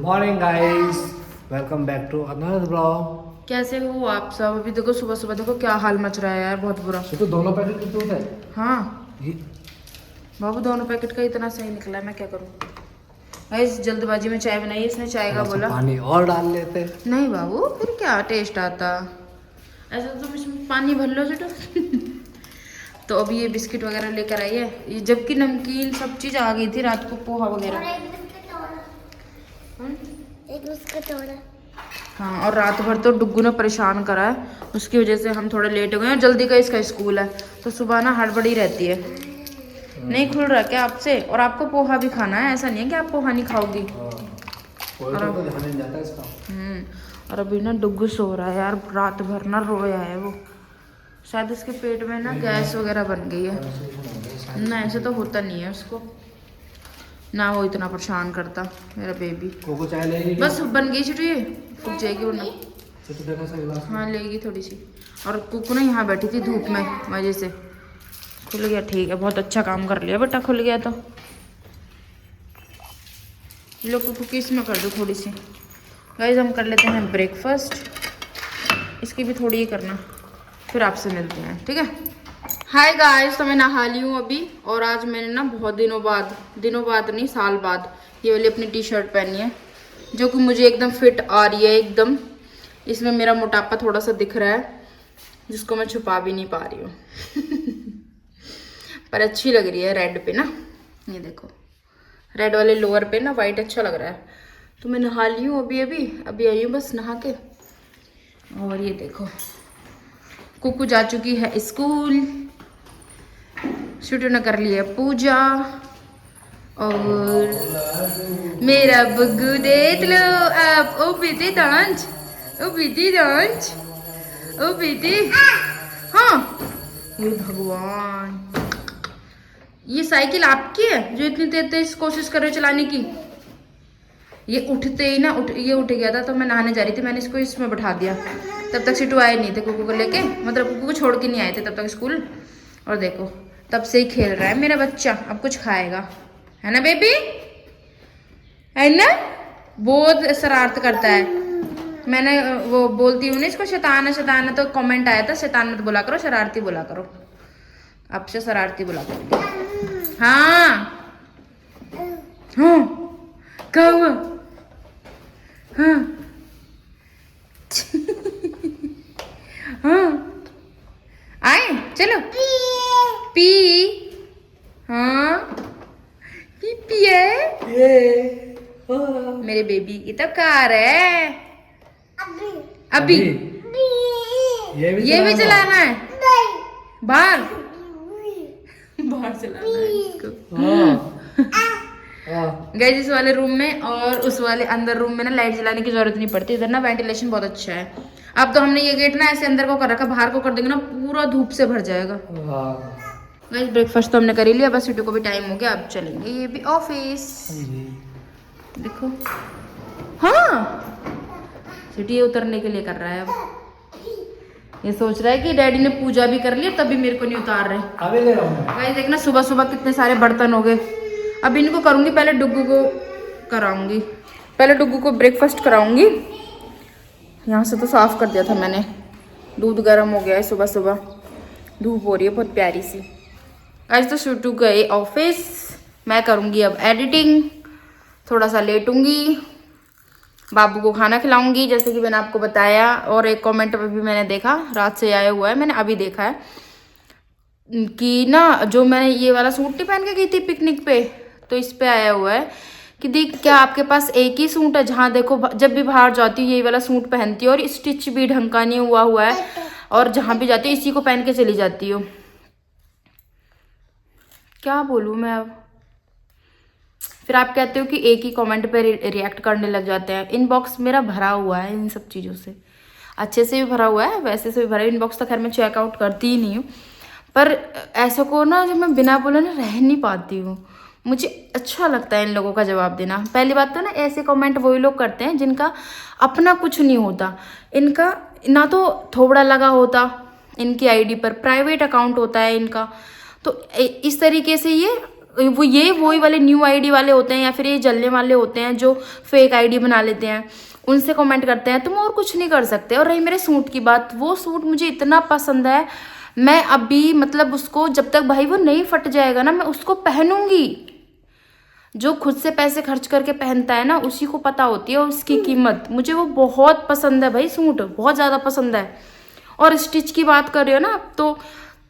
Morning guys, welcome back to another blog. कैसे हो आप सब? अभी देखो सुबह सुबह देखो क्या हाल मच रहा है यार, बहुत बुरा। तो दोनों पैकेट कितने होते हैं? हाँ बाबू, दोनों पैकेट का इतना सही निकला है, मैं क्या करूँ। गाइस जल्दबाजी में चाय बनाई, इसने चाय का बोला पानी और डाल लेते। नहीं बाबू, फिर क्या टेस्ट आता। ऐसा तो तुम इसमें पानी भर लो बेटा। तो अभी ये बिस्किट वगैरह लेकर आई है, ये जबकि नमकीन सब चीज़ आ गई थी रात को, पोहा वगैरह। एक बिस्किट और है। हाँ, और रात भर तो डुग्गू ने परेशान करा है, उसकी वजह से हम थोड़े लेट हो गए हैं। जल्दी का इसका स्कूल है तो सुबह ना हड़बड़ी रहती है। नहीं खुल रहा क्या आपसे? और आपको पोहा भी खाना है, ऐसा नहीं है कि आप पोहा नहीं खाओगी। और अभी ना डुग्गू सो रहा है यार, रात भर ना रोया है वो, शायद उसके पेट में ना गैस वगैरह बन गई है ना। ऐसे तो होता नहीं है उसको ना, वो इतना परेशान करता मेरा बेबी। कोको चाय लेगी? बस बन गई छुट्टी, फूक जाएगी वरना। तो हाँ लेगी थोड़ी सी। और कुकू ना यहाँ बैठी थी धूप में, वजह से खुल गया। ठीक है, बहुत अच्छा काम कर लिया बेटा, खुल गया तो। लो कुकू की इसमें कर दो थोड़ी सी। गाइस हम कर लेते हैं ब्रेकफास्ट, इसकी भी थोड़ी ही करना, फिर आपसे मिलते हैं, ठीक है। हाय गाइस, तो मैं नहा ली हूँ अभी, और आज मैंने ना बहुत दिनों बाद नहीं, साल बाद ये वाली अपनी टी शर्ट पहनी है, जो कि मुझे एकदम फिट आ रही है एकदम। इसमें मेरा मोटापा थोड़ा सा दिख रहा है, जिसको मैं छुपा भी नहीं पा रही हूँ। पर अच्छी लग रही है रेड पे ना, ये देखो रेड वाले लोअर पे ना वाइट अच्छा लग रहा है। तो मैं नहा ली हूँ अभी आई हूँ बस नहा के। और ये देखो कुकू जा चुकी है स्कूल, शुटू ने कर लिया पूजा, और मेरा बुग्गू देख लो आप। ओ बेटे डांस, ओ बेटी डांस, ओ बेटी। हाँ ये भगवान, ये साइकिल आपकी है जो इतनी तेज कोशिश कर रहे हो चलाने की? ये उठते ही ना ये उठ गया था, तो मैं नहाने जा रही थी, मैंने इसको इसमें बैठा दिया। तब तक सिटू आए नहीं थे कुकू को लेके, मतलब कुकू को छोड़ के नहीं आए थे तब तक स्कूल। और देखो तब से ही खेल रहा है मेरा बच्चा, अब कुछ खाएगा, है ना बेबी, है ना? बहुत शरारत करता है। मैंने वो बोलती हूँ ना इसको शैतान है शैतान है, तो कमेंट आया था शैतान मत बोला करो, शरारती बोला करो। अब से शरारती बोला करो। हाँ हाँ क्या हुआ? हाँ हाँ आए चलो पी। हाँ पी है मेरे बेबी की तो कार है अभी। ये भी चलाना है बाहर चलाना है इसको। गाइस इस वाले रूम में और उस वाले अंदर रूम में ना लाइट जलाने की जरूरत नहीं पड़ती, इधर ना वेंटिलेशन बहुत अच्छा है। अब तो हमने ये गेट ना ऐसे अंदर को कर रखा, बाहर को कर देंगे ना पूरा धूप से भर जाएगा। गाइस ब्रेकफास्ट तो हमने कर ही लिया, बस सिटी को भी टाइम हो गया, अब चलेंगे ये भी ऑफिस। देखो हाँ सिटी उतरने के लिए कर रहा है, अब ये सोच रहा है कि डैडी ने पूजा भी कर लिया तभी मेरे को नहीं उतार रहे। अभी ले रहा हूँ। गाइस देखना सुबह सुबह कितने सारे बर्तन हो गए। अब इनको करूंगी, पहले डुग्गू को कराऊंगी, पहले डुग्गू को ब्रेकफास्ट कराऊंगी। यहाँ से तो साफ कर दिया था मैंने, दूध गर्म हो गया है, सुबह सुबह धूप हो रही है बहुत प्यारी सी। आज तो शुटू गए ऑफिस, मैं करूंगी अब एडिटिंग, थोड़ा सा लेटूंगी, बाबू को खाना खिलाऊंगी जैसे कि मैंने आपको बताया। और एक कमेंट पे भी मैंने देखा, रात से आया हुआ है, मैंने अभी देखा है कि ना जो मैंने ये वाला सूट नहीं पहन के गई थी पिकनिक पे, तो इस पे आया हुआ है कि देख क्या आपके पास एक ही सूट है, जहाँ देखो जब भी बाहर जाती हूँ यही वाला सूट पहनती हूँ, और स्टिच भी ढंग का नहीं हुआ है, और जहाँ भी जाती हूँ इसी को पहन के चली जाती हूँ। क्या बोलूँ मैं अब? फिर आप कहते हो कि एक ही कमेंट पे रिएक्ट करने लग जाते हैं। इनबॉक्स मेरा भरा हुआ है इन सब चीज़ों से, अच्छे से भी भरा हुआ है, वैसे से भी भरा है। इनबॉक्स तो खैर मैं चेकआउट करती ही नहीं हूँ, पर ऐसा को ना जब मैं बिना बोले ना रह नहीं पाती हूँ, मुझे अच्छा लगता है इन लोगों का जवाब देना। पहली बात तो ना ऐसे कमेंट वही लोग करते हैं जिनका अपना कुछ नहीं होता, इनका ना तो थोबड़ा लगा होता, इनकी आईडी पर प्राइवेट अकाउंट होता है इनका, तो इस तरीके से ये वो ये वही वाले न्यू आईडी वाले होते हैं या फिर ये जलने वाले होते हैं जो फेक आईडी बना लेते हैं, उनसे कमेंट करते हैं, तुम और कुछ नहीं कर सकते। और रही मेरे सूट की बात, वो सूट मुझे इतना पसंद है, मैं अभी मतलब उसको जब तक भाई वो नहीं फट जाएगा ना, मैं उसको पहनूंगी। जो खुद से पैसे खर्च करके पहनता है ना, उसी को पता होती है उसकी कीमत। मुझे वो बहुत पसंद है भाई, सूट बहुत ज़्यादा पसंद है। और स्टिच की बात कर रहे हो ना, तो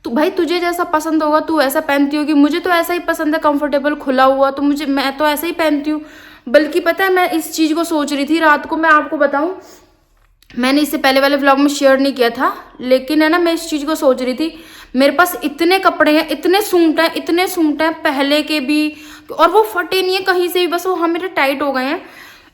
भाई तुझे जैसा पसंद होगा तू ऐसा पहनती होगी। मुझे तो ऐसा ही पसंद है, कंफर्टेबल खुला हुआ, तो मैं तो ऐसा ही पहनती हूँ। बल्कि पता है, मैं इस चीज़ को सोच रही थी रात को, मैं आपको बताऊँ, मैंने इससे पहले वाले व्लॉग में शेयर नहीं किया था, लेकिन है ना, मैं इस चीज़ को सोच रही थी, मेरे पास इतने कपड़े हैं, इतने सूट हैं पहले के भी, और वो फटे नहीं है कहीं से भी, बस वो मेरे टाइट हो गए हैं।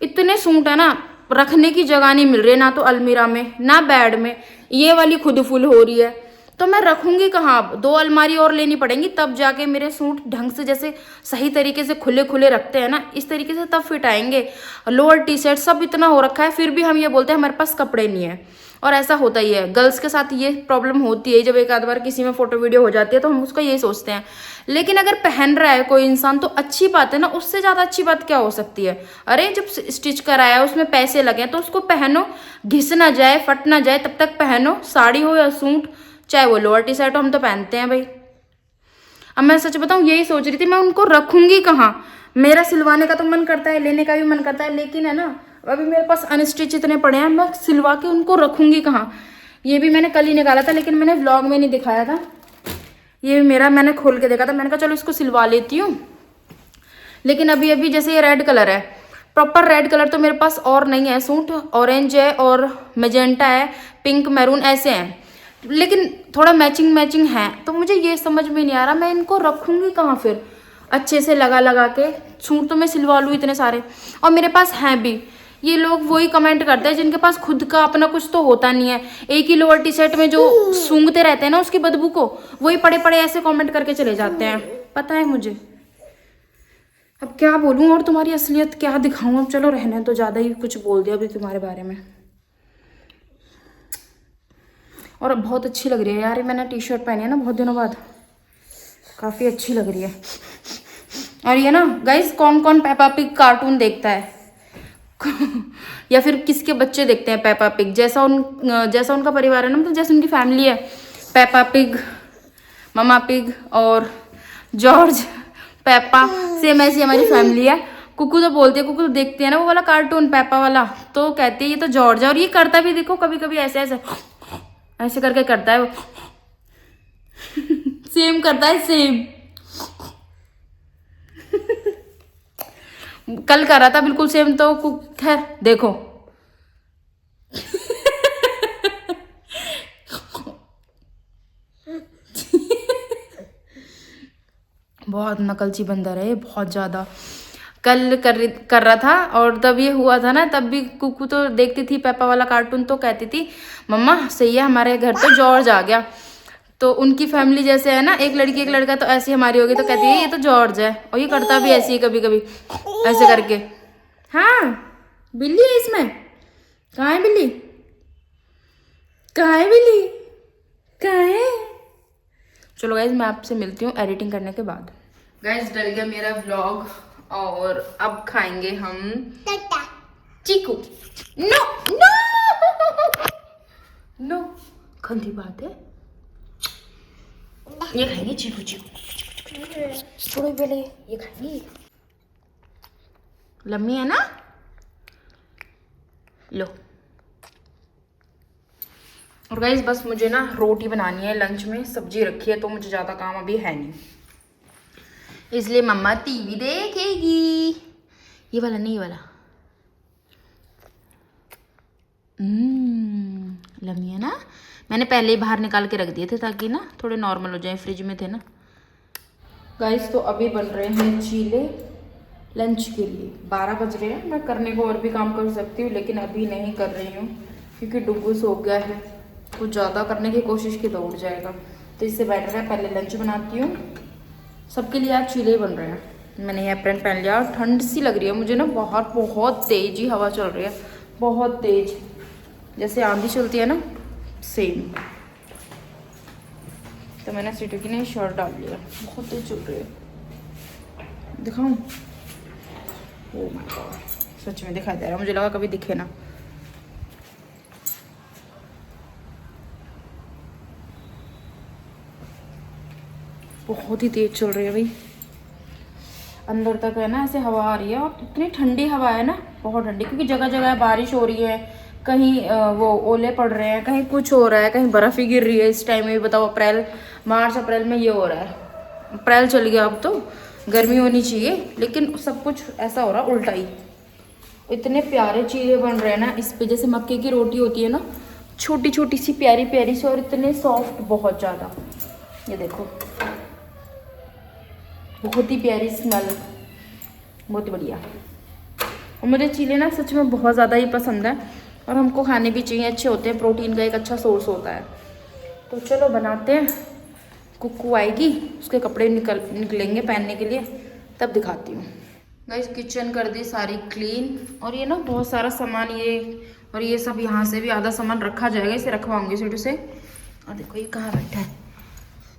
इतने सूट है ना, रखने की जगह नहीं मिल रही, ना तो अलमीरा में ना बेड में, ये वाली खुद फुल हो रही है, तो मैं रखूंगी कहाँ। अब 2 अलमारी और लेनी पड़ेंगी, तब जाके मेरे सूट ढंग से, जैसे सही तरीके से खुले खुले रखते हैं ना, इस तरीके से तब फिट आएंगे। लोअर टी शर्ट सब इतना हो रखा है, फिर भी हम ये बोलते हैं हमारे पास कपड़े नहीं है। और ऐसा होता ही है, गर्ल्स के साथ ये प्रॉब्लम होती है, जब एक आध बार किसी में फोटो वीडियो हो जाती है तो हम उसका यही सोचते हैं। लेकिन अगर पहन रहा है कोई इंसान तो अच्छी बात है ना, उससे ज़्यादा अच्छी बात क्या हो सकती है। अरे जब स्टिच कराया है, उसमें पैसे लगे तो उसको पहनो, घिस ना जाए, फट ना जाए, तब तक पहनो। साड़ी हो या सूट, चाहे वो लोअर टी शर्ट हो, हम तो पहनते हैं भाई। अब मैं सच बताऊं, यही सोच रही थी मैं उनको रखूंगी कहाँ। मेरा सिलवाने का तो मन करता है, लेने का भी मन करता है, लेकिन है ना, अभी मेरे पास अनस्टिच इतने पड़े हैं, मैं सिलवा के उनको रखूंगी कहाँ। ये भी मैंने कल ही निकाला था, लेकिन मैंने व्लॉग में नहीं दिखाया था। ये मेरा मैंने खोल के देखा था, मैंने कहा चलो इसको सिलवा लेती हूँ। लेकिन अभी जैसे ये रेड कलर है, प्रॉपर रेड कलर तो मेरे पास और नहीं है सूट, ऑरेंज है और मेजेंटा है, पिंक मैरून ऐसे हैं, लेकिन थोड़ा मैचिंग है। तो मुझे ये समझ में नहीं आ रहा मैं इनको रखूंगी कहाँ फिर अच्छे से लगा के। सूट तो मैं सिलवा लूँ इतने सारे, और मेरे पास हैं भी। ये लोग वही कमेंट करते हैं जिनके पास खुद का अपना कुछ तो होता नहीं है। एक ही लोअर टी शर्ट में जो सूंघते रहते हैं ना उसकी बदबू को, वही पड़े पड़े ऐसे कमेंट करके चले जाते हैं। पता है मुझे, अब क्या बोलूँ और तुम्हारी असलियत क्या दिखाऊं। अब चलो रहने तो, ज़्यादा ही कुछ बोल दिया अभी तुम्हारे बारे में। और बहुत अच्छी लग रही है यार, मैंने टी शर्ट पहनी है ना बहुत दिनों बाद, काफ़ी अच्छी लग रही है। और ये ना गाइस, कौन कौन पेपा पिग कार्टून देखता है या फिर किसके बच्चे देखते हैं पेपा पिग, जैसा उनका परिवार है ना, मतलब जैसे उनकी फैमिली है, पेपा पिग, ममा पिग और जॉर्ज, पेपा, सेम ऐसी हमारी फैमिली है। कुकू तो बोलती है, कुकू तो देखती है ना वो वाला कार्टून पेपा वाला, तो कहती है ये तो जॉर्ज है। और ये करता भी देखो कभी कभी ऐसे करके करता है वो सेम करता है, सेम कल कर रहा था बिल्कुल सेम। तो खैर देखो बहुत नकलची बंदर है, बहुत ज्यादा। कल कर रहा था, और तब ये हुआ था ना, तब भी कुकू तो देखती थी पेपा वाला कार्टून, तो कहती थी मम्मा सही है हमारे घर तो जॉर्ज आ गया। तो उनकी फैमिली जैसे है ना, एक लड़की एक लड़का, तो ऐसी हमारी होगी, तो कहती है ये तो जॉर्ज है। और ये करता भी ऐसी है कभी कभी ऐसे करके। हाँ बिल्ली है इसमें, कहाँ है बिल्ली, कहाँ है बिल्ली, कहाँ है। चलो गाइज मैं आपसे मिलती हूँ एडिटिंग करने के बाद। गाइज डल गया मेरा व्लॉग, और अब खाएंगे हम चीकू। नो नो नो, गंदी बात है। ये खाएंगे चीकू, थोड़ी पहले ये खाएंगे, लम्मी है ना, लो। और गाइस बस मुझे ना रोटी बनानी है, लंच में सब्जी रखी है, तो मुझे ज़्यादा काम अभी है नहीं, इसलिए मम्मा टीवी देखेगी। ये वाला नहीं, ये वाला लम्मी है ना। मैंने पहले ही बाहर निकाल के रख दिए थे ताकि ना थोड़े नॉर्मल हो जाए, फ्रिज में थे ना। गाइस तो अभी बन रहे हैं चीले लंच के लिए, 12 बज रहे हैं। मैं करने को और भी काम कर सकती हूँ, लेकिन अभी नहीं कर रही हूँ क्योंकि डुगू सो गया है। कुछ ज़्यादा करने की कोशिश की तो उठ जाएगा, तो इससे बेटर है पहले लंच बनाती हूँ। सबके लिए आज चीले बन रहे हैं। मैंने ये एप्रन पहन लिया, और ठंड सी लग रही है मुझे ना, बाहर बहुत तेज ही हवा चल रही है, बहुत तेज, जैसे आंधी चलती है ना सेम। तो मैंने सिटी की नई शर्ट डाल लिया, बहुत तेज चल रही है। दिखाऊं? ओह माय गॉड, सच में दिखाई दे रहा, मुझे लगा कभी दिखे ना। बहुत ही तेज चल रही है भाई, अंदर तक है ना ऐसे हवा आ रही है, और इतनी ठंडी हवा है ना, बहुत ठंडी, क्योंकि जगह जगह बारिश हो रही है, कहीं वो ओले पड़ रहे हैं, कहीं कुछ हो रहा है, कहीं बर्फ ही गिर रही है। इस टाइम में बताओ, मार्च अप्रैल में ये हो रहा है। अप्रैल चल गया, अब तो गर्मी होनी चाहिए, लेकिन सब कुछ ऐसा हो रहा उल्टा ही। इतने प्यारे चीज़ें बन रहे हैं ना इस पे, जैसे मक्के की रोटी होती है ना, छोटी छोटी सी प्यारी प्यारी सी, और इतने सॉफ्ट, बहुत ज़्यादा। ये देखो, बहुत ही प्यारी स्मेल, बहुत बढ़िया। और मुझे चीले ना सच में बहुत ज़्यादा ही पसंद है, और हमको खाने भी चाहिए, अच्छे होते हैं, प्रोटीन का एक अच्छा सोर्स होता है। तो चलो बनाते हैं। कुक्कू आएगी, उसके कपड़े निकलेंगे पहनने के लिए, तब दिखाती हूँ। गाइस किचन कर दी सारी क्लीन, और ये ना बहुत सारा सामान, ये और ये सब यहाँ से भी आधा सामान रखा जाएगा, इसे रखवाऊंगी सीढ़ी से। और देखो ये कहाँ बैठा है,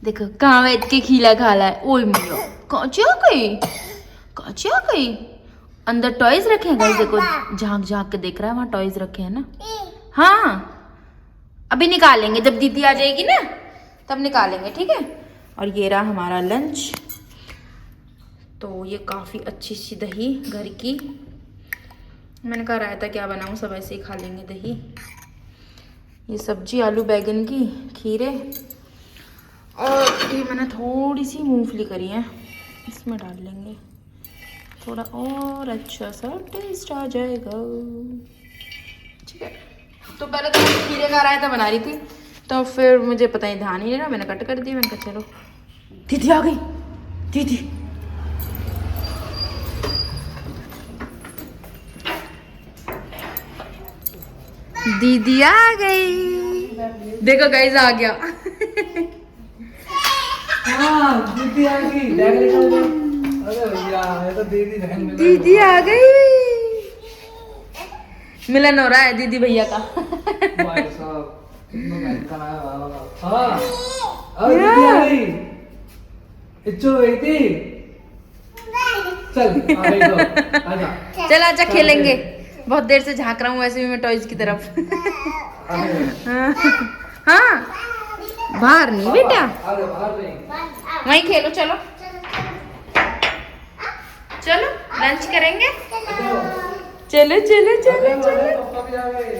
देखो कहाँ बैठ के खीला खा रहा है। ओए मिया, काची आ गई, अंदर टॉयज रखे हैं गाइस, देखो झांक झांक के देख रहा है, वहाँ टॉयज रखे हैं ना। हाँ अभी निकालेंगे, जब दीदी आ जाएगी ना तब निकालेंगे, ठीक है। और ये रहा हमारा लंच। तो ये काफ़ी अच्छी सी दही घर की, मैंने कहा रायता क्या बनाऊँ, सब ऐसे ही खा लेंगे दही। ये सब्जी आलू बैगन की, खीरे, और ये मैंने थोड़ी सी मूंगफली करी है, इसमें डाल लेंगे, थोड़ा और अच्छा सा टेस्ट आ जाएगा, ठीक है। तो पहले तो मैं खीरे का रायता बना रही थी, तो फिर मुझे पता ही ध्यान ही नहीं रहा, मैंने कट कर दिया। मैंने कहा चलो, दीदी आ गई, दीदी आ गई, देखो गाइस आ गया। हाँ दीदी आ गई, बैग लेकर आओ। अरे भैया ये तो दीदी बहन मिला, दीदी आ गई, मिलन हो रहा है दीदी भैया का। भाई साहब कितना महंगा है वाला। हाँ अरे दीदी आ गई, इच्चू गई थी, चल आ गई तो आजा, चल आजा खेलेंगे, बहुत देर से झांक रहा हूँ वैसे भी मैं टॉयज की तरफ। हाँ बाहर नहीं बेटा, अरे बाहर नहीं, वहीं खेलो, चलो चलो लंच करेंगे, चलो चलो चलो चलो। पापा भी आ गए।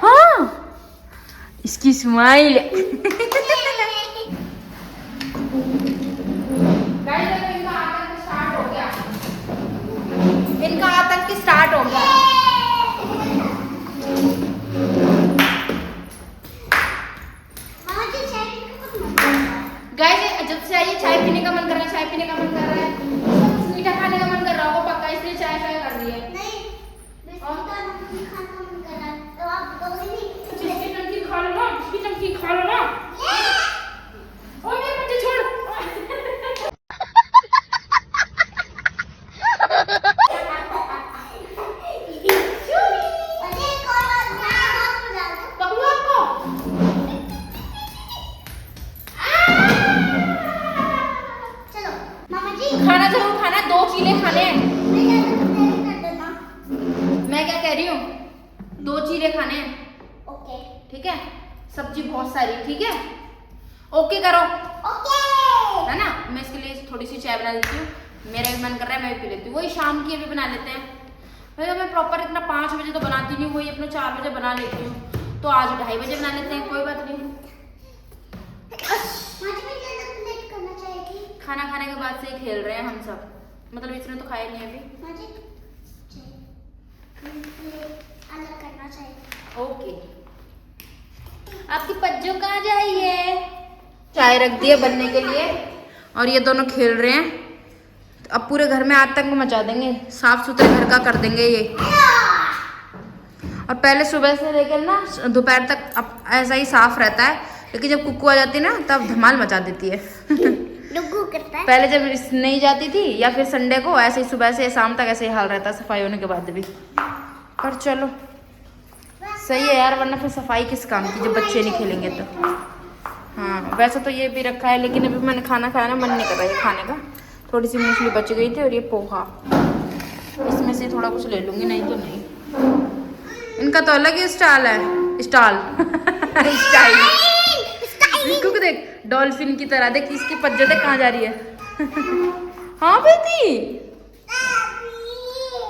हाँ इसकी स्माइल। इनका आतंक स्टार्ट हो गया। गाइस जब से आई चाय पीने का मन कर रहा है, चाय पीने का मन कर रहा है, कुछ मीठा खाने का मन कर रहा होगा पक्का, इसलिए चाय चाय कर रही है। नहीं और खाने का मन कर रहा है तो आप दोगे नहीं, बिस्किट नमकीन खा लो ना, बिस्किट नमकीन खा लो ना। ओए मेरे बच्चे छोड़। खाना जरूर खाना, 2 चीले खाने हैं। मैं क्या कह रही हूँ, 2 चीले खाने हैं, ओके ठीक है। सब्जी बहुत सारी, ठीक है, ओके करो, ओके है ना। मैं इसके लिए थोड़ी सी चाय बना देती हूँ, मेरा भी मन कर रहा है, मैं भी पी लेती हूँ। वही शाम की अभी बना लेते हैं भैया, मैं प्रॉपर इतना 5 बजे तो बनाती नहीं, वही अपने 4 बजे बना लेती हूँ, तो आज 2:30 बजे बना लेते हैं, कोई बात नहीं। खाना खाने के बाद से ही खेल रहे हैं हम सब, मतलब इसने तो खाया नहीं अभी। अलग करना चाहिए, ओके। आपकी पज्जो कहाँ जाइए। चाय रख दिए बनने के लिए, और ये दोनों खेल रहे हैं। अब पूरे घर में आतंक मचा देंगे, साफ सुथरे घर का कर देंगे ये। और पहले सुबह से लेकर ना दोपहर तक अब ऐसा ही साफ रहता है, लेकिन जब कुक्कू आ जाती है ना तब धमाल मचा देती है। करता है। पहले जब नहीं जाती थी या फिर संडे को, ऐसे ही सुबह से शाम तक ऐसे ही हाल रहता है सफाई होने के बाद भी। पर चलो सही है यार, वरना फिर सफाई किस काम की जब बच्चे नहीं खेलेंगे तो। हाँ वैसे तो ये भी रखा है, लेकिन अभी मैंने खाना खाया ना, मन नहीं कर रहा है खाने का, थोड़ी सी मूंगफली बच गई थी और ये पोहा, इसमें से थोड़ा कुछ ले लूँगी, नहीं तो नहीं। इनका तो अलग ही स्टाइल है, स्टाइल स्टाइल। क्योंकि देख डॉल्फिन की तरह, देख इसकी पज्जे देख कहाँ जा रही है। हाँ बेटी,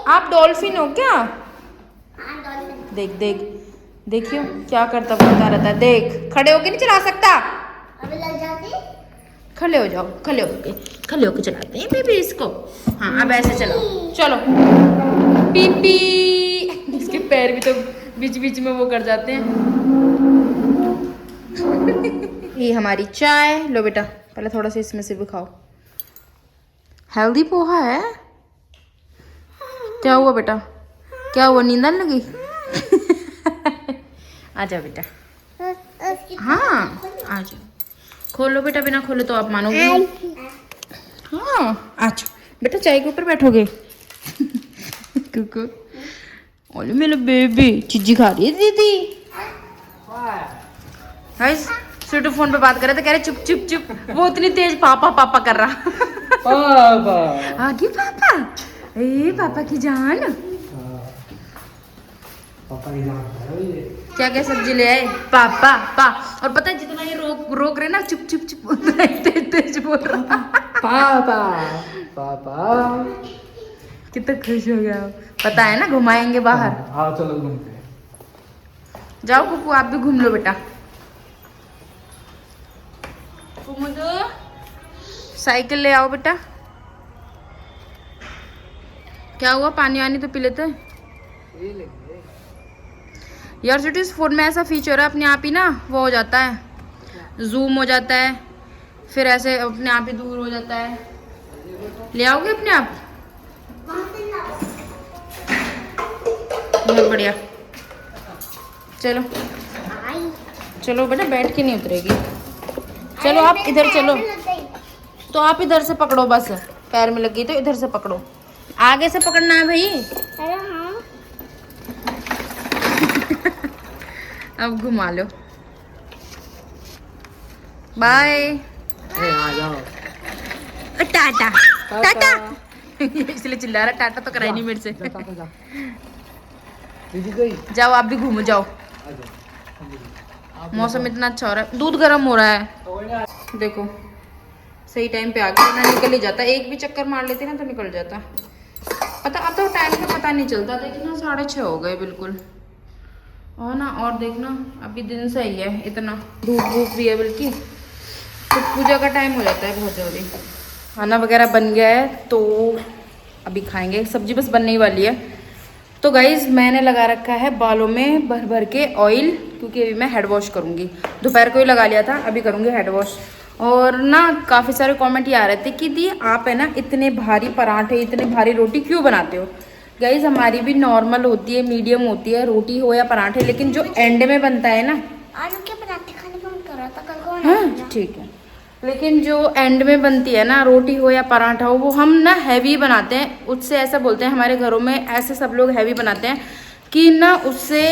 आप डॉल्फिन हो क्या? देख देख देखियो क्या करता बोलता रहता है। देख खड़े होके नहीं चला सकता, अभी लग जाती। खड़े हो जाओ, खड़े होके चलाते हैं बेबी इसको। हाँ अब ऐसे चलाओ, चलो पीपी। इसके पैर भी तो बीच बीच में वो कर जाते हैं। ये हमारी चाय लो बेटा, पहले थोड़ा सा इसमें से भी खाओ। हेल्दी पोहा है। क्या हुआ बेटा, क्या हुआ, नींद आने लगी? आ जाओ बेटा, हाँ आ जाओ, खोलो बेटा, बिना खोले तो आप मानोगे। हाँ आ जाओ बेटा, चाय के ऊपर बैठोगे। कुकु ओले मेरा बेबी चीजी खा रही है दीदी। गाइस छोटू फोन पे बात कर रहे थे, कह रहे चुप चुप चुप, वो इतनी तेज पापा पापा कर रहा। पापा आगे पापा, ए पापा की जान। पापा की जान है ये। क्या क्या सब्जी ले आए पापा पा, और पता है जितना ये रोक रहे ना चुप चुप चुप, उतना ही तेज तेज बोल रहा। पापा पापा कितना खुश हो गया, पता है ना घुमाएंगे बाहर। हाँ चलो घूमते हैं। जाओ कुकू आप भी घूम लो बेटा। साइकिल ले आओ बेटा। क्या हुआ, पानी वानी तो पी लेते हैं यार। छोटी इस फोन में ऐसा फीचर है अपने आप ही ना वो हो जाता है, जूम हो जाता है, फिर ऐसे अपने आप ही दूर हो जाता है। ले आओगे अपने आप? बहुत बढ़िया, चलो चलो बेटा, बैठ के नहीं उतरेगी। चलो आप इधर चलो, तो आप इधर से पकड़ो, बस पैर में लगी तो इधर से पकड़ो, आगे से पकड़ना है भाई। अरे हाँ, अब घुमा लो, बाय। आ जाओ। टाटा टाटा। इसलिए चिल्ला रहा, टाटा तो कराई नहीं मेरे से। दीदी गई। जाओ आप भी घूमो जाओ, आ जाओ। मौसम इतना अच्छा हो रहा है, दूध गर्म हो रहा है। देखो सही टाइम पे आ गया, ना निकल ही जाता, एक भी चक्कर मार लेती ना तो निकल जाता। पता अब तो टाइम का पता नहीं चलता। देखना 6:30 हो गए बिल्कुल, और ना और देखना अभी दिन सही है, इतना धूप भी है बल्कि, तो पूजा का टाइम हो जाता है बहुत जल्दी। खाना वगैरह बन गया है तो अभी खाएंगे, सब्जी बस बनने ही वाली है। तो गाइज़ मैंने लगा रखा है बालों में भर भर के ऑयल, क्योंकि अभी मैं हेड वॉश करूँगी। दोपहर को ही लगा लिया था, अभी करूँगी हेड वॉश। और ना काफ़ी सारे कमेंट ये आ रहे थे कि दी आप है ना इतने भारी पराठे, इतने भारी रोटी क्यों बनाते हो? गाइज़ हमारी भी नॉर्मल होती है, मीडियम होती है, रोटी हो या पराठे, लेकिन जो एंड में बनता है ना, आलू के पराठे खाने का मन कर रहा था कल को। हाँ ठीक है, लेकिन जो एंड में बनती है ना, रोटी हो या पराठा हो, वो हम ना हैवी बनाते हैं। उससे ऐसा बोलते हैं हमारे घरों में, ऐसे सब लोग हैवी बनाते हैं कि ना उससे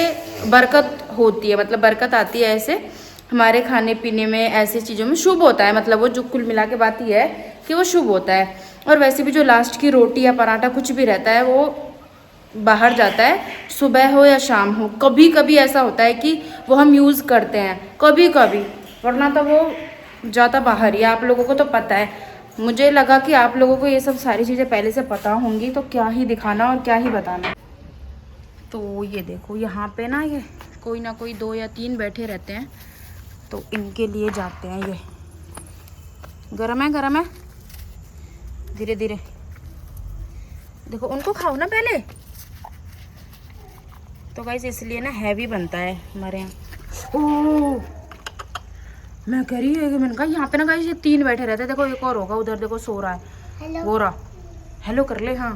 बरकत होती है, मतलब बरकत आती है। ऐसे हमारे खाने पीने में, ऐसी चीज़ों में शुभ होता है, मतलब वो जो कुल मिला के बात ही है कि वो शुभ होता है। और वैसे भी जो लास्ट की रोटी या पराठा कुछ भी रहता है वो बाहर जाता है, सुबह हो या शाम हो। कभी कभी ऐसा होता है कि वो हम यूज़ करते हैं, कभी कभी, वरना तो वो जाता बाहर ही। आप लोगों को तो पता है, मुझे लगा कि आप लोगों को ये सब सारी चीज़ें पहले से पता होंगी, तो क्या ही दिखाना और क्या ही बताना। तो ये देखो यहाँ पे ना ये कोई ना कोई 2 या 3 बैठे रहते हैं, तो इनके लिए जाते हैं। ये गरम है, धीरे धीरे देखो, उनको खाओ ना पहले। तो गाइस इसलिए ना हैवी बनता है हमारे यहाँ। ओह मैं कह रही है कि मैंने कहा यहाँ पे ना गाइस ये 3 बैठे रहते हैं। देखो एक और होगा उधर, देखो सो रहा है, हेलो वो रहा। हेलो कर ले। हाँ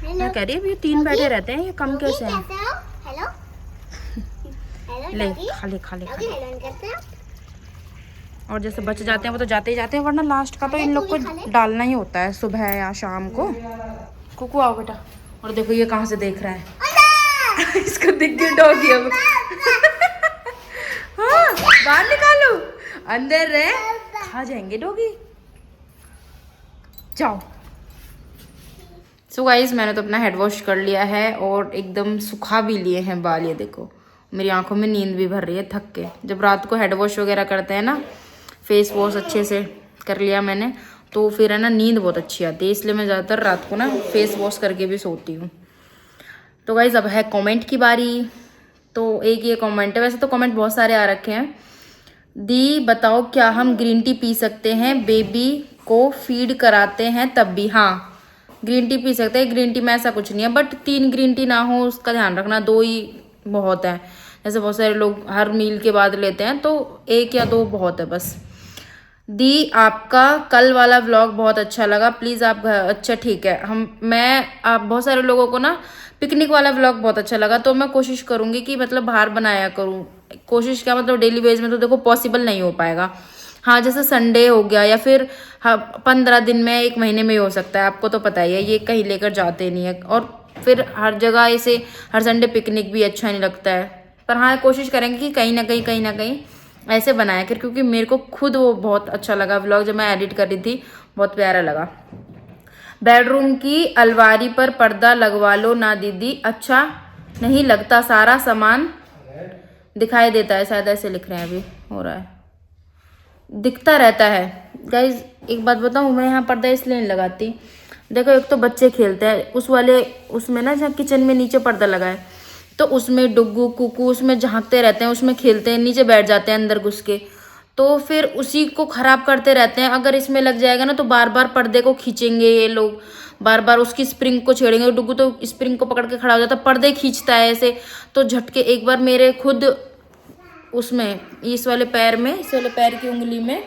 मैं कह रही है ये 3 बैठे रहते हैं, ये कम कैसे हैं? हेलो हेलो ले डॉगी, खा ले डॉगी हेलो करते हैं। और जैसे बच जाते हैं वो तो जाते ही जाते हैं, वरना लास्ट का तो इन लोग को डालना ही होता है सुबह या शाम को। कुकू आओ बेटा। और देखो ये कहाँ से देख रहा है। इसको दिख गया डॉगी अब। हाँ बाहर निकालो, अंदर रहे, खा जाएंगे डॉगी। जाओ सो गाइज मैंने तो अपना हेड वॉश कर लिया है और एकदम सुखा भी लिए हैं बाल। ये देखो मेरी आंखों में नींद भी भर रही है थक के। जब रात को हेड वॉश वगैरह करते हैं ना, फेस वॉश अच्छे से कर लिया मैंने, तो फिर है ना नींद बहुत अच्छी आती है, इसलिए मैं ज़्यादातर रात को ना फेस वॉश करके भी सोती हूँ। तो गाइज अब है कमेंट की बारी। तो एक ये कमेंट है, वैसे तो कमेंट बहुत सारे आ रखे हैं। दी बताओ क्या हम ग्रीन टी पी सकते हैं, बेबी को फीड कराते हैं तब भी? हाँ ग्रीन टी पी सकते हैं, ग्रीन टी में ऐसा कुछ नहीं है, बट 3 ग्रीन टी ना हो उसका ध्यान रखना, 2 ही बहुत है। जैसे बहुत सारे लोग हर मील के बाद लेते हैं, तो 1 या 2 बहुत है बस। दी आपका कल वाला व्लॉग बहुत अच्छा लगा, प्लीज़ आप अच्छा ठीक है। आप बहुत सारे लोगों को ना पिकनिक वाला व्लॉग बहुत अच्छा लगा, तो मैं कोशिश करूँगी कि मतलब बाहर बनाया करूँ। कोशिश क्या मतलब डेली बेस में तो देखो पॉसिबल नहीं हो पाएगा। हाँ जैसे संडे हो गया या फिर हाँ 15 दिन में 1 महीने में ही हो सकता है, आपको तो पता ही है ये कहीं लेकर जाते नहीं है। और फिर हर जगह ऐसे हर संडे पिकनिक भी अच्छा नहीं लगता है, पर हाँ कोशिश करेंगे कि कहीं ना कहीं ऐसे बनाया कर, क्योंकि मेरे को खुद वो बहुत अच्छा लगा व्लॉग जब मैं एडिट कर रही थी, बहुत प्यारा लगा। बेडरूम की अलमारी पर पर्दा लगवा लो ना दीदी, अच्छा नहीं लगता, सारा सामान दिखाई देता है। शायद ऐसे लिख रहे हैं, अभी हो रहा है, दिखता रहता है। गाइज एक बात बताऊँ, मैं यहाँ पर्दा इसलिए नहीं लगाती, देखो एक तो बच्चे खेलते हैं उसमें ना जहाँ किचन में नीचे पर्दा लगा है, तो उसमें डुग्गू कुकू उसमें झांकते रहते हैं, उसमें खेलते हैं, नीचे बैठ जाते हैं अंदर घुस के, तो फिर उसी को खराब करते रहते हैं। अगर इसमें लग जाएगा ना तो बार बार पर्दे को खींचेंगे ये लोग, बार बार उसकी स्प्रिंग को छेड़ेंगे। डुग्गू तो स्प्रिंग को पकड़ के खड़ा हो जाता है, पर्दे खींचता है ऐसे, तो झटके एक बार मेरे खुद उसमें इस वाले पैर की उंगली में,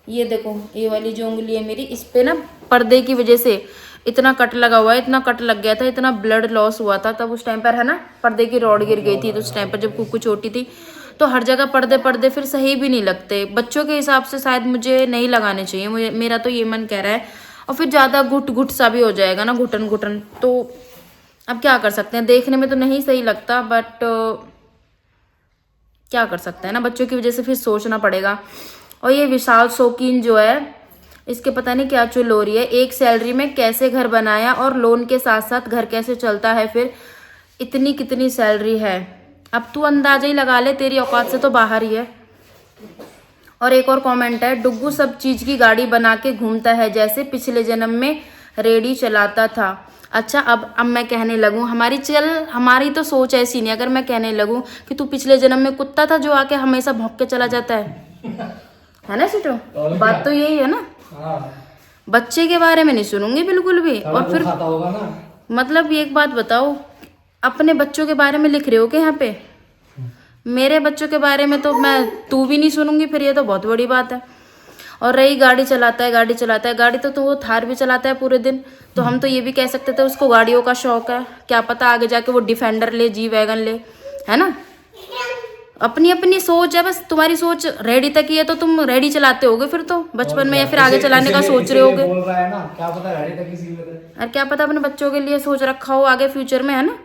ये देखो ये वाली जो उंगली है मेरी, इस पे ना पर्दे की वजह से इतना कट लगा हुआ है, इतना कट लग गया था, इतना ब्लड लॉस हुआ था तब उस टाइम पर है ना, पर्दे की रॉड गिर गई थी। तो उस टाइम पर जब कुकू छोटी थी, तो हर जगह पर्दे फिर सही भी नहीं लगते। बच्चों के हिसाब से शायद मुझे नहीं लगाने चाहिए, मेरा तो ये मन कह रहा है। और फिर ज़्यादा घुट सा भी हो जाएगा ना, घुटन, तो अब क्या कर सकते हैं, देखने में तो नहीं सही लगता, बट क्या कर सकते हैं ना, बच्चों की वजह से फिर सोचना पड़ेगा। और ये विशाल शौकीन जो है, इसके पता नहीं क्या चुल हो रही है, एक सैलरी में कैसे घर बनाया और लोन के साथ साथ घर कैसे चलता है, फिर इतनी कितनी सैलरी है, अब तू अंदाजा ही लगा ले, तेरी औकात से तो बाहर ही है। और एक और कमेंट है, डुग्गू सब चीज की गाड़ी बना के घूमता है, जैसे पिछले जन्म में रेडी चलाता था। अच्छा अब मैं कहने लगूं, हमारी तो सोच ऐसी नहीं, अगर मैं कहने लगूं कि तू पिछले जन्म में कुत्ता था जो आके हमेशा भौंक के चला जाता है ना सिटो, बात तो यही है ना। बच्चे के बारे में नहीं सुनूंगी बिल्कुल भी। और फिर होगा ना, मतलब एक बात बताओ, अपने बच्चों के बारे में लिख रहे हो क्या यहाँ पे? मेरे बच्चों के बारे में तो मैं तू भी नहीं सुनूंगी फिर, ये तो बहुत बड़ी बात है। और रही गाड़ी चलाता है, गाड़ी तो वो थार भी चलाता है पूरे दिन, तो हम तो ये भी कह सकते थे उसको गाड़ियों का शौक है, क्या पता आगे जाके वो डिफेंडर ले, जी वैगन ले, है ना। अपनी सोच है, बस तुम्हारी सोच रेडी तक ही है, तो तुम रेडी चलाते होगे फिर तो बचपन में, या फिर आगे चलाने का सोच रहे होगे। बोल रहा है ना, क्या पता रेडी तक ही सीमित है, और क्या पता अपने बच्चों के लिए सोच रखा हो आगे फ्यूचर में, है ना।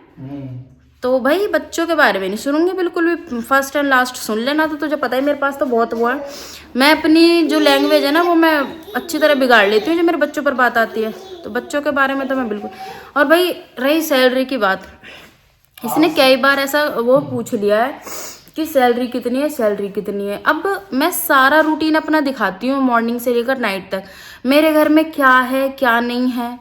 तो भाई बच्चों के बारे में नहीं सुनूंगी बिल्कुल भी, फर्स्ट एंड लास्ट सुन लेना। तो तुझे पता है मेरे पास तो बहुत वो है, मैं अपनी जो लैंग्वेज है ना वो मैं अच्छी तरह बिगाड़ लेती हूँ जो मेरे बच्चों पर बात आती है, तो बच्चों के बारे में तो मैं बिल्कुल। और भाई रही सैलरी की बात, इसने कई बार ऐसा वो पूछ लिया है कि सैलरी कितनी है। अब मैं सारा रूटीन अपना दिखाती हूँ मॉर्निंग से लेकर नाइट तक, मेरे घर में क्या है क्या नहीं है,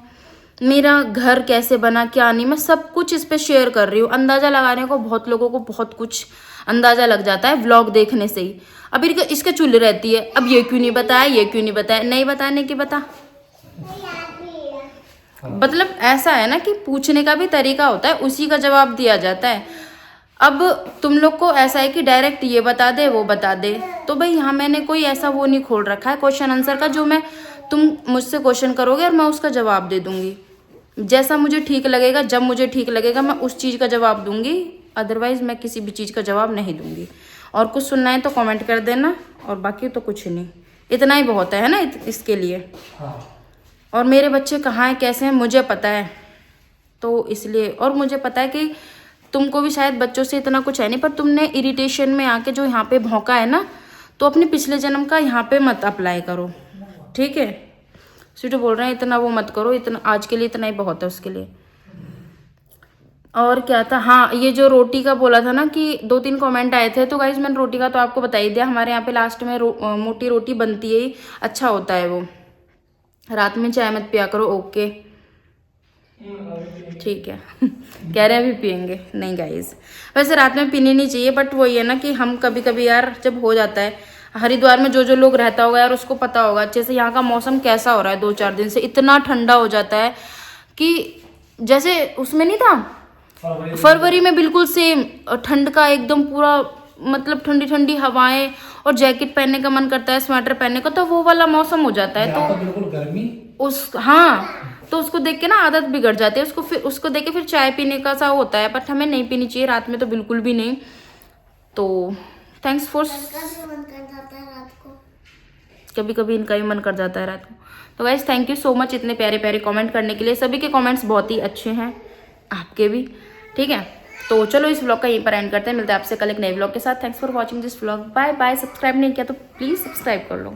मेरा घर कैसे बना क्या नहीं, मैं सब कुछ इस पे शेयर कर रही हूँ। अंदाजा लगाने को बहुत लोगों को बहुत कुछ अंदाजा लग जाता है व्लॉग देखने से ही। अब इसके चुल रहती है, अब ये क्यों नहीं बताया, नहीं बताने की बता। मतलब ऐसा है ना कि पूछने का भी तरीका होता है, उसी का जवाब दिया जाता है। अब तुम लोग को ऐसा है कि डायरेक्ट ये बता दे वो बता दे, तो भाई यहाँ मैंने कोई ऐसा वो नहीं खोल रखा है क्वेश्चन आंसर का, जो मैं तुम मुझसे क्वेश्चन करोगे और मैं उसका जवाब दे दूंगी, जैसा मुझे ठीक लगेगा, जब मुझे ठीक लगेगा मैं उस चीज़ का जवाब दूंगी, अदरवाइज मैं किसी भी चीज़ का जवाब नहीं दूंगी। और कुछ सुनना है तो कमेंट कर देना, और बाकी तो कुछ नहीं, इतना ही बहुत है ना इसके लिए। और मेरे बच्चे कहाँ हैं कैसे हैं मुझे पता है, तो इसलिए, और मुझे पता है कि तुमको भी शायद बच्चों से इतना कुछ है नहीं, पर तुमने इरिटेशन में आके जो यहाँ पे भौंका है ना, तो अपने पिछले जन्म का यहाँ पे मत अप्लाई करो, ठीक है। स्वीटू बोल रहे हैं इतना वो मत करो, इतना आज के लिए इतना ही बहुत है उसके लिए। और क्या था, हाँ ये जो रोटी का बोला था ना कि 2-3 कमेंट आए थे, तो गाइज मैंने रोटी का तो आपको बता ही दिया। हमारे यहाँ पे लास्ट में मोटी रोटी बनती है, अच्छा होता है वो। रात में चाय मत पिया करो, ओके ठीक है। कह रहे हैं अभी पियेंगे, नहीं गाइज वैसे रात में पीनी नहीं चाहिए, बट वही है ना कि हम कभी कभी यार जब हो जाता है। हरिद्वार में जो जो लोग रहता होगा यार उसको पता होगा अच्छे से यहाँ का मौसम कैसा हो रहा है। 2-4 दिन से इतना ठंडा हो जाता है कि जैसे उसमें नहीं था फरवरी में, बिल्कुल सेम ठंड का एकदम पूरा, मतलब ठंडी ठंडी हवाएं और जैकेट पहनने का मन करता है, स्वेटर पहनने का, तो वो वाला मौसम हो जाता है। तो बिल्कुल गर्मी हाँ, तो उसको देख के ना आदत बिगड़ जाती है, उसको देख के फिर चाय पीने का सा होता है, बट हमें नहीं पीनी चाहिए रात में तो बिल्कुल भी नहीं। तो थैंक्स फॉर, मन कर जाता है रात को, कभी कभी इनका भी मन कर जाता है रात को। तो guys thank you so much इतने प्यारे प्यारे कमेंट करने के लिए। सभी के कमेंट्स बहुत ही अच्छे हैं, आपके भी, ठीक है। तो चलो इस व्लॉग का यहीं पर एंड करते हैं, मिलते हैं आपसे कल एक नए व्लॉग के साथ। Thanks for watching this vlog, bye bye. Subscribe नहीं किया तो प्लीज़ सब्सक्राइब कर लो।